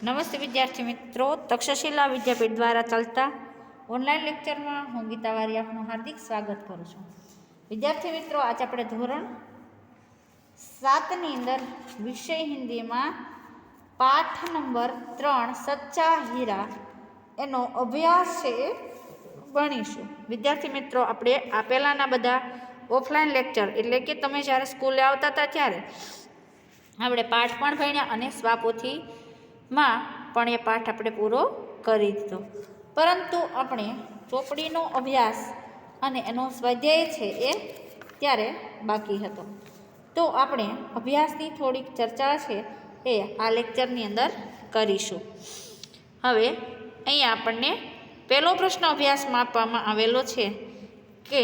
નમસ્તે વિદ્યાર્થી મિત્રો, તક્ષશિલા વિદ્યાપીઠ દ્વારા ચાલતા ઓનલાઈન લેક્ચરમાં હું ગીતા વારી આપનું હાર્દિક સ્વાગત કરું છું. વિદ્યાર્થી મિત્રો, આજે આપણે ધોરણ 7ની અંદર વિષય હિન્દીમાં પાઠ નંબર 3 સચ્ચા હીરા એનો અભ્યાસ છે એ ભણીશું. વિદ્યાર્થી મિત્રો, આપણે આ પહેલાંના બધા ઓફલાઈન લેક્ચર એટલે કે તમે જ્યારે સ્કૂલે આવતા હતા ત્યારે આપણે પાઠ પણ ભણ્યા અને સ્વાપોથીમાં પણ એ પાઠ આપણે પૂરો કરી દીધો, પરંતુ આપણે ચોપડીનો અભ્યાસ અને એનો સ્વાધ્યાય છે એ ત્યારે બાકી હતો. તો આપણે અભ્યાસની થોડીક ચર્ચા છે એ આ લેક્ચરની અંદર કરીશું. હવે અહીંયા આપણને પહેલો પ્રશ્ન અભ્યાસમાં આપવામાં આવેલો છે કે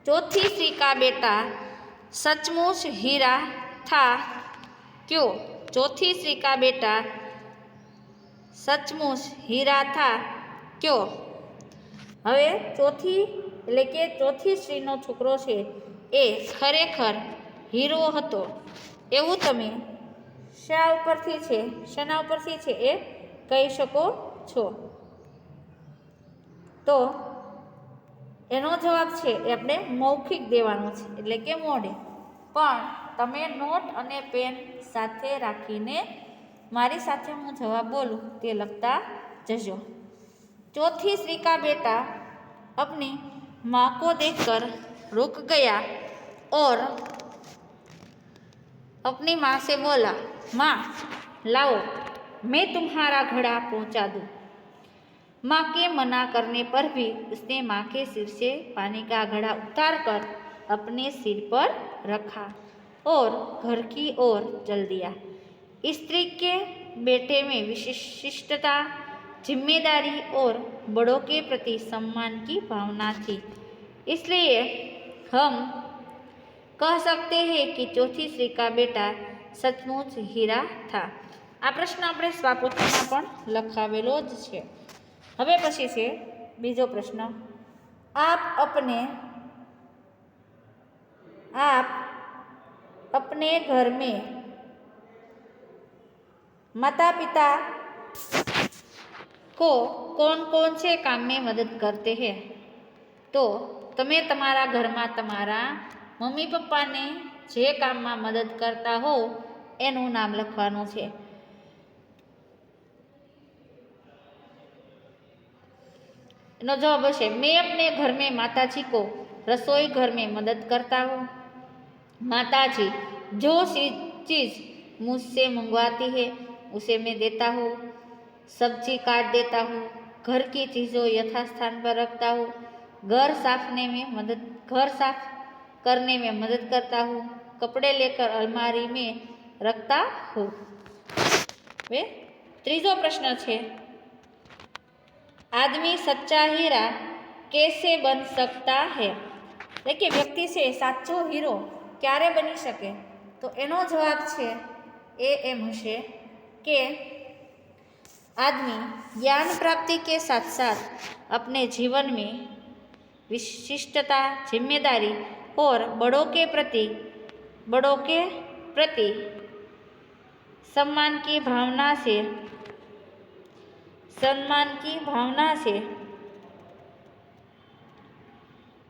ચોથી श्री का बेटा सचमुच हीरा था क्यों? चौथी श्री का बेटा सचमुच हीरा था क्यों? હવે ચોથી એટલે કે ચોથી શ્રીનો છોકરો છે એ ખરેખર હીરો હતો એવું તમે શા ઉપરથી છે શેના ઉપરથી છે એ કહી શકો છો? તો એનો જવાબ છે એ આપણે મૌખિક દેવાનો છે, એટલે કે મોઢે. પણ તમે નોટ અને પેન સાથે રાખીને મારી સાથે હું જવાબ બોલું તે લખતા જજો. चौथी श्री का बेटा अपनी माँ को देखकर रुक गया और अपनी माँ से बोला, माँ लाओ मैं तुम्हारा घड़ा पहुँचा दूँ. माँ के मना करने पर भी उसने माँ के सिर से पानी का घड़ा उतार कर अपने सिर पर रखा और घर की ओर चल दिया. स्त्री के बेटे में विशिष्टता, जिम्मेदारी और बड़ों के प्रति सम्मान की भावना थी, इसलिए हम कह सकते हैं कि चौथी श्री का बेटा सचमुच हीरा था. આ પ્રશ્ન આપણે સ્વાપોથીમાં પણ લખાવેલો જ છે. હવે પછી છે બીજો પ્રશ્ન. आप अपने घर में माता पिता को कौन कौन से काम में मदद करते हैं? તો તમે તમારા ઘરમાં તમારા મમ્મી પપ્પાને જે કામમાં મદદ કરતા હો એનું નામ લખવાનું છે. एनो जवाब है, मैं अपने घर में माताजी को रसोई घर में मदद करता हूँ. माताजी जो चीज़ मुझसे मंगवाती है उसे मैं देता हूँ. सब्जी काट देता हूँ. घर की चीज़ों यथास्थान पर रखता हूँ. घर साफ करने में मदद करता हूँ. कपड़े लेकर अलमारी में रखता हूँ. वे तीसरा प्रश्न है, आदमी सच्चा हीरा कैसे बन सकता है? देखिए, व्यक्ति से साचो हीरो क्यारे बनी सके? तो एनो जवाब है एम हशे के आदमी ज्ञान प्राप्ति के साथ साथ अपने जीवन में विशिष्टता, जिम्मेदारी और बड़ों के प्रति सम्मान की भावना से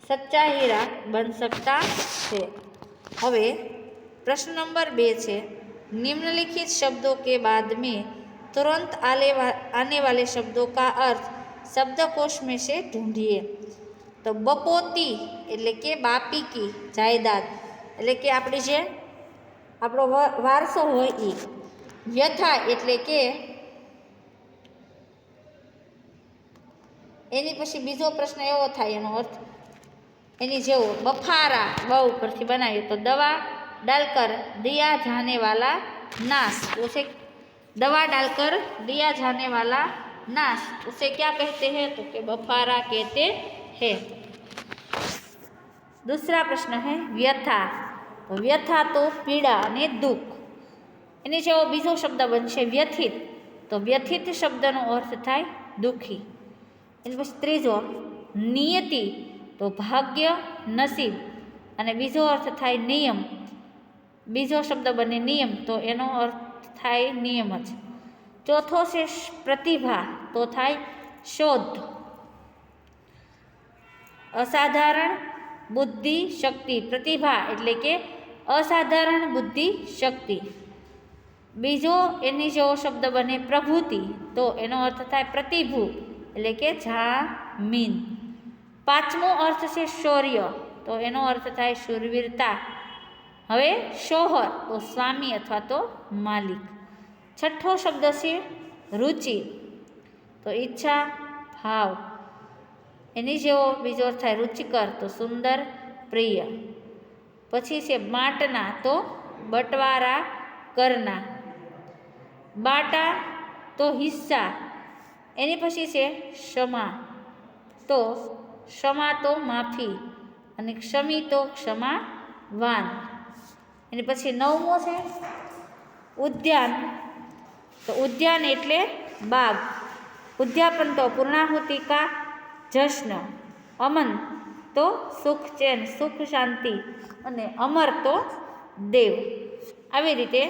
सच्चा हीरा बन सकता है. હવે प्रश्न नंबर 2 है, निम्नलिखित शब्दों के बाद में तुरंत आने वाले शब्दों का अर्थ शब्दकोश में से ढूंढिए. तो बपोती એટલે કે બાપી કી જાયદાદ એટલે કે આપણી જે આપણો વારસો હોય એ. વ્યથા એટલે કે એની પછી બીજો પ્રશ્ન એવો થાય એનો અર્થ એની જેવો બફારા બહુ પરથી બનાવ્યો તો દવા डालकर दिया जाने वाला नाश उसे दवा डालकर दिया जाने वाला नाश उसे क्या कहते हैं? तो कि बफारा कहते हैं. दूसरा प्रश्न है व्यथा. तो व्यथा तो पीड़ा અને દુઃખ. એની જેવો બીજો શબ્દ બનશે વ્યથિત. તો વ્યથિત શબ્દનો અર્થ થાય દુઃખી. એની પછી ત્રીજો નિયતિ. તો ભાગ્ય, નસીબ. અને બીજો અર્થ થાય નિયમ. બીજો શબ્દ બને નિયમ, તો એનો અર્થ થાય નિયમ જ. ચોથો છે પ્રતિભા, તો થાય શોધ. અસાધારણ બુદ્ધિ શક્તિ, પ્રતિભા એટલે કે અસાધારણ બુદ્ધિ શક્તિ. બીજો એની જેવો શબ્દ બને પ્રભુતિ, તો એનો અર્થ થાય પ્રતિભુ એટલે કે જામીન. પાંચમો અર્થ છે શૌર્ય, તો એનો અર્થ થાય શૂરવીરતા. હવે શોહર, તો સ્વામી અથવા તો માલિક. છઠ્ઠો શબ્દ છે રુચિ, તો ઈચ્છા ભાવ. એની જેવો બીજો અર્થ થાય રુચિકર, તો સુંદર પ્રિય. પછી છે બાંટના, તો બટવારા કરના. બાટા તો હિસ્સા. એની પછી છે ક્ષમા, તો ક્ષમા તો માફી, અને ક્ષમી તો ક્ષમાવાન. એની પછી નવમો છે ઉદ્યાન, તો ઉદ્યાન એટલે બાગ. ઉદ્યાપન તો પૂર્ણાહુતિ કા જશ્ન. અમન તો સુખ ચેન, સુખ શાંતિ, અને અમર તો દેવ. આવી રીતે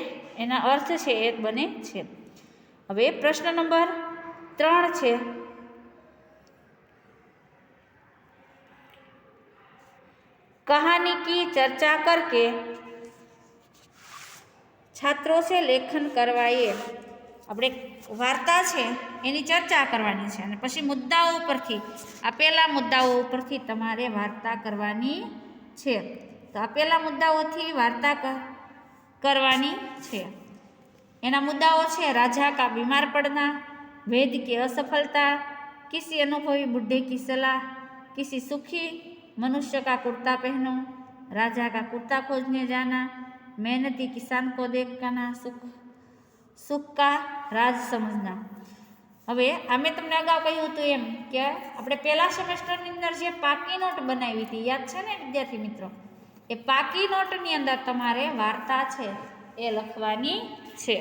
એના અર્થ છે એ બને છે. હવે પ્રશ્ન નંબર 3 છે, कहानी की चर्चा करके छात्रों से लेखन करवाइए. આપણે વાર્તા છે એની ચર્ચા કરવાની છે, અને પછી મુદ્દાઓ પરથી, આપેલા મુદ્દાઓ ઉપરથી તમારે વાર્તા કરવાની છે. તો આપેલા મુદ્દાઓથી વાર્તા કરવાની છે. એના મુદ્દાઓ છે રાજા કા બીમાર પડના, વેદ की असफलता, किसी अनुभवी बुढ़े की सलाह, किसी सुखी मनुष्य का कुर्ता पहनो, राजा का कुर्ता खोजने जाना, मेहनती किसान को देखना, सुख का राज समझना. હવે અમે તમને અગાઉ કહ્યું હતું એમ કે આપણે પહેલા સેમેસ્ટરની અંદર જે પાકી નોટ બનાવી હતી, યાદ છે ને વિદ્યાર્થી મિત્રો? એ પાકી નોટની અંદર તમારે વાર્તા છે એ લખવાની છે.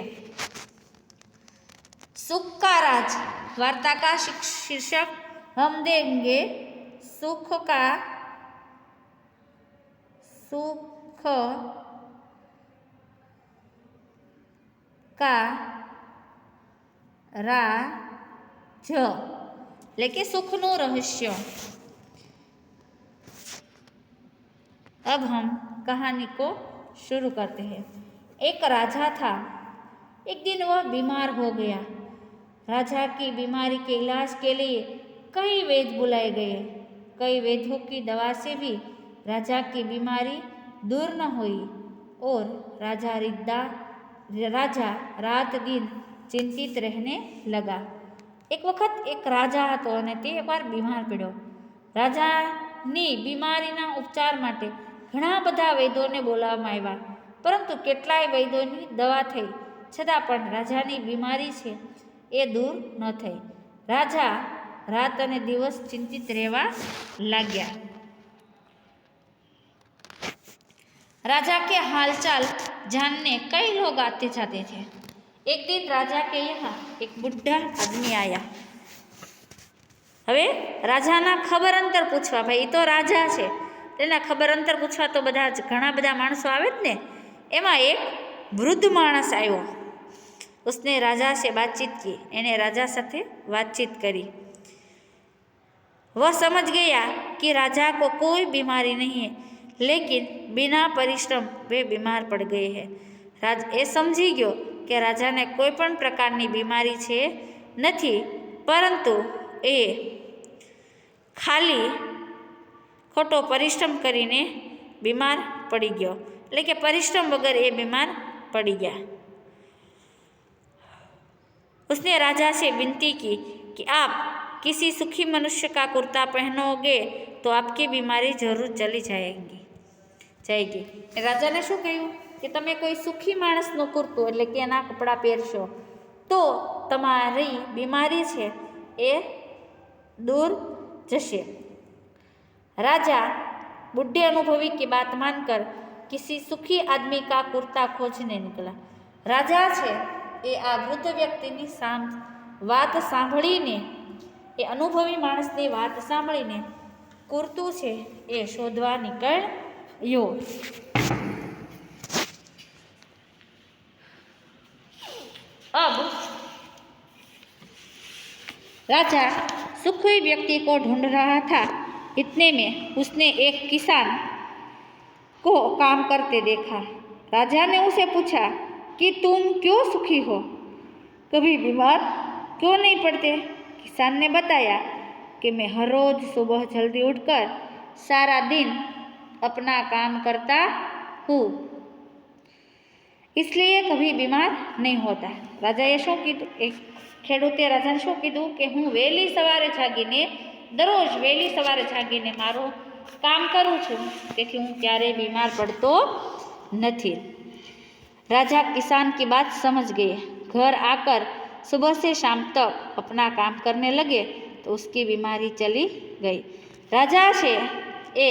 सुख का राज, वार्ता का शीर्षक हम देंगे सुख का राज, એટલે કે સુખનું રહસ્ય. अब हम कहानी को शुरू करते हैं. एक राजा था, एक दिन वह बीमार हो गया. राजा की बीमारी के इलाज के लिए कई वैद बुलाए गए. कई वैद्यों की दवा से भी राजा की बीमारी दूर न हुई और राजा रात दिन चिंतित रहने लगा. एक वक्त एक राजा હતો અને તે એકવાર બીમાર પડ્યો. રાજાની બીમારીના ઉપચાર માટે ઘણા બધા વૈદ્યોને બોલાવવામાં આવ્યા, પરંતુ કેટલાય વૈદ્યોની દવા થઈ છતાં પણ રાજાની બીમારી છે એ દૂર ન થઈ. રાજા રાત અને દિવસ ચિંતિત રહેવા લાગ્યા. राजा के हालचाल जानने कई लोग आते जाते थे. एक दिन राजा के यहाँ एक बुढ़ा आदमी आया. હવે રાજાના ખબર અંતર પૂછવા, ભાઈ એ તો રાજા છે, એના ખબર અંતર પૂછવા તો બધા જ ઘણા બધા માણસો આવે જ ને. એમાં એક વૃદ્ધ માણસ આવ્યો. उसने राजा से बातचीत की, એને રાજા સાથે વાતચીત કરી. वह समझ गया कि राजा को कोई बीमारी नहीं है, लेकिन बिना परिश्रम वे बीमार पड़ गए हैं. રાજ એ સમજી ગયો કે રાજાને કોઈ પણ પ્રકારની બીમારી છે નથી, પરંતુ એ ખાલી ખોટો પરિશ્રમ કરીને બીમાર પડી ગયો, એટલે કે પરિશ્રમ વગર એ બીમાર પડી ગયા. उसने राजा से विनती की कि आप किसी सुखी मनुष्य का कुर्ता पहनोगे तो आपकी बीमारी जरूर चली जाएगी. રાજાને શું કહ્યું કે તમે કોઈ સુખી માણસનું કુર્તું એટલે કે એના કપડાં પહેરશો તો તમારી બીમારી છે એ दूर जशे. राजा बुढ़े अनुभवी की बात मानकर किसी सुखी आदमी का कुर्ता खोजने निकला. राजा છે એ આ વૃદ્ધ વ્યક્તિની વાત સાંભળીને, એ અનુભવી માણસની વાત સાંભળીને કુર્તું છે એ શોધવા નીકળ્યો. अब राजा सुखी व्यक्ति को ढूंढ रहा था। इतने में उसने एक किसान को काम करते देखा। राजा ने उसे पूछा कि तुम क्यों सुखी हो, कभी बीमार क्यों नहीं पड़ते? किसान ने बताया कि मैं हर रोज सुबह जल्दी उठकर सारा दिन अपना काम करता हूँ, इसलिए कभी बीमार नहीं होता। રાજાએ શું કીધું? એક ખેડૂતે રાજાને શું કીધું કે હું વહેલી સવારે જાગીને દરરોજ વહેલી સવારે જાગીને મારું કામ કરું છું, તેથી હું ક્યારેય બીમાર પડતો નથી। राजा किसान की बात समझ गए। घर आकर सुबह से शाम तक अपना काम करने लगे तो उसकी बीमारी चली गई। राजा છે એ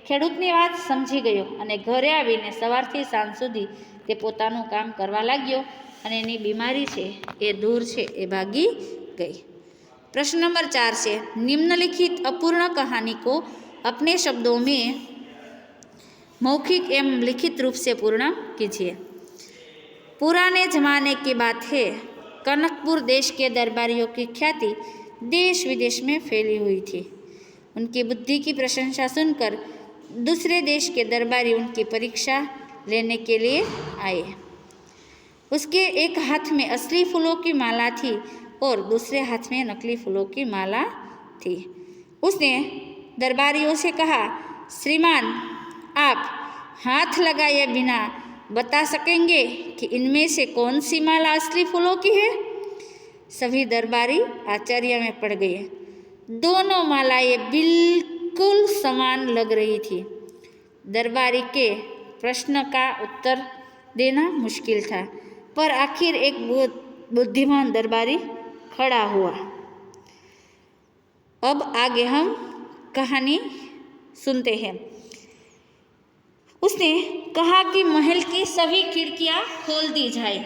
ખેડૂતની વાત સમજી ગયો અને ઘરે આવીને સવારથી સાંજ સુધી તે પોતાનું કામ કરવા લાગ્યો અને એની બીમારી છે એ દૂર છે એ ભાગી ગઈ। प्रश्न नंबर 4 છે निम्नलिखित अपूर्ण कहानी को अपने शब्दों में मौखिक एवं लिखित रूप से पूर्ण कीजिए। पुराने जमाने की बात है, कनकपुर देश के दरबारियों की ख्याति देश विदेश में फैली हुई थी। उनकी बुद्धि की प्रशंसा सुनकर दूसरे देश के दरबारी उनकी परीक्षा लेने के लिए आए। उसके एक हाथ में असली फूलों की माला थी और दूसरे हाथ में नकली फूलों की माला थी। उसने दरबारियों से कहा, श्रीमान, आप हाथ लगाए बिना बता सकेंगे कि इनमें से कौन सी माला असली फूलों की है? सभी दरबारी आश्चर्य में पड़ गए। दोनों मालाएं बिल्कुल समान लग रही थी। दरबारी के प्रश्न का उत्तर देना मुश्किल था, पर आखिर एक बुद्धिमान दरबारी खड़ा हुआ। अब आगे हम कहानी सुनते हैं। उसने कहा कि महल की सभी खिड़कियां खोल दी जाए।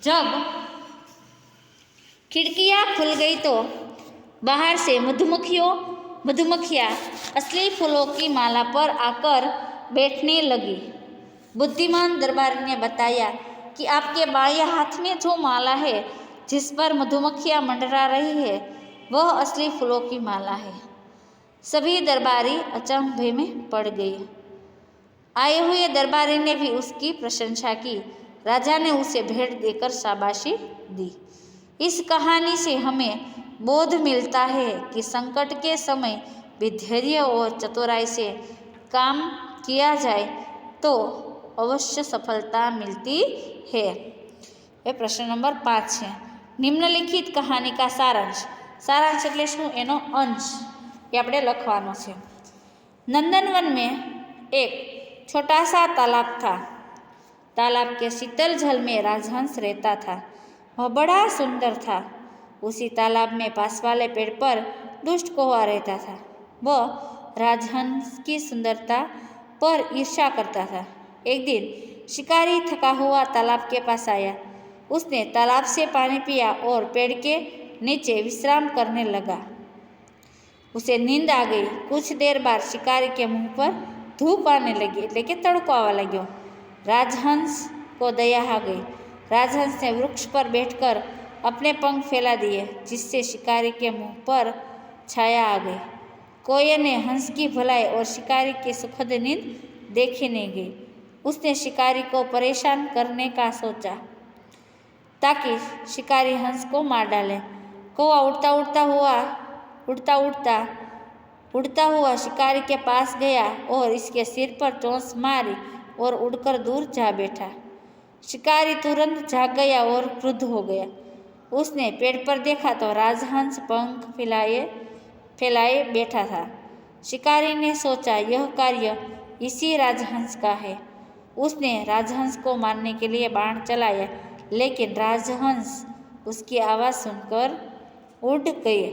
जब खिड़कियां खुल गई तो बाहर से मधुमक्खियां असली फूलों की माला पर आकर बैठने लगी। बुद्धिमान दरबारी ने बताया कि आपके बाएं हाथ में जो माला है, जिस पर मधुमक्खियां मंडरा रही है, वह असली फूलों की माला है। सभी दरबारी अचंभे में पड़ गए। आए हुए दरबारी ने भी उसकी प्रशंसा की। राजा ने उसे भेंट देकर शाबाशी दी। इस कहानी से हमें बोध मिलता है कि संकट के समय भी धैर्य और चतुराई से काम किया जाए तो अवश्य सफलता मिलती है। ये प्रश्न नंबर 5 है। निम्नलिखित कहानी का सारांश। सारांश એટલે શું? એનો અંશ એ આપણે લખવાનો છે। नंदनवन में एक छोटा सा तालाब था। तालाब के शीतल जल में राजहंस रहता था। वह बड़ा सुंदर था। उसी तालाब में पास वाले पेड़ पर दुष्ट कौवा रहता था। वह राजहंस की सुंदरता पर ईर्ष्या करता था। एक दिन शिकारी थका हुआ तालाब के पास आया। उसने तालाब से पानी पिया और पेड़ के नीचे विश्राम करने लगा। उसे नींद आ गई। कुछ देर बाद शिकारी के मुंह पर धूप आने लगी, એટલે કે તડકો આવવા લાગ્યો। राजहंस को दया आ गई। राजहंस ने वृक्ष पर बैठकर अपने पंख फैला दिए, जिससे शिकारी के मुंह पर छाया आ गई। कोये ने हंस की भलाई और शिकारी की सुखद नींद देखी नहीं गई। उसने शिकारी को परेशान करने का सोचा ताकि शिकारी हंस को मार डाले। कौवा उड़ता हुआ शिकारी के पास गया और इसके सिर पर चोंच मारी और उड़कर दूर जा बैठा। शिकारी तुरंत जाग गया और क्रुद्ध हो गया। उसने पेड़ पर देखा तो राजहंस पंख फैलाए बैठा था। शिकारी ने सोचा, यह कार्य इसी राजहंस का है। उसने राजहंस को मारने के लिए बाण चलाया, लेकिन राजहंस उसकी आवाज़ सुनकर उड़ गए।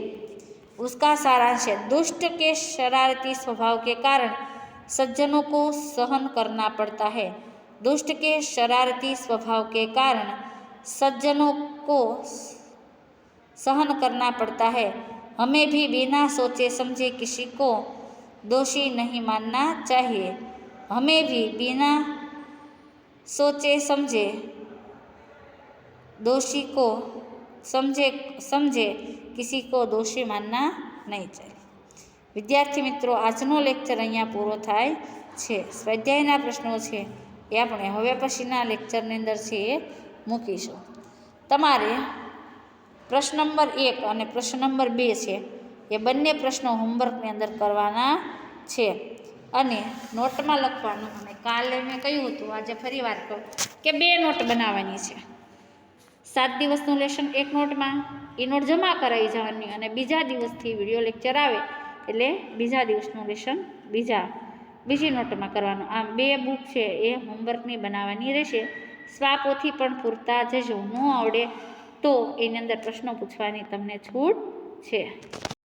उसका सारांश है, दुष्ट के शरारती स्वभाव के कारण सज्जनों को सहन करना पड़ता है। दुष्ट के शरारती स्वभाव के कारण सज्जनों को सहन करना पड़ता है। हमें भी बिना सोचे समझे किसी को दोषी नहीं मानना चाहिए। हमें भी बिना सोचे समझे दोषी को समझे किसी को दोषी मानना नहीं चाहिए। વિદ્યાર્થી મિત્રો, આજનો લેક્ચર અહીંયા પૂરો થાય છે. સ્વાધ્યાયના પ્રશ્નો છે એ આપણે હવે પછીના લેક્ચરની અંદર છે એ મૂકીશું. તમારે પ્રશ્ન નંબર 1 અને પ્રશ્ન નંબર 2 છે એ બંને પ્રશ્નો હોમવર્કની અંદર કરવાના છે અને નોટમાં લખવાનું. અને કાલે મેં કહ્યું હતું, આજે ફરી વાર કહું કે 2 નોટ બનાવવાની છે. 7 દિવસનું લેશન એક નોટમાં, એ નોટ જમા કરાવી જવાની અને બીજા દિવસથી વિડીયો લેક્ચર આવે એટલે બીજા દિવસનું લેશન બીજી નોટમાં કરવાનું. આમ 2 બુક છે એ હોમવર્કની બનાવવાની રહેશે. સ્વાપોથી પણ પૂરતા જજો. ન આવડે તો એની અંદર પ્રશ્નો પૂછવાની તમને છૂટ છે.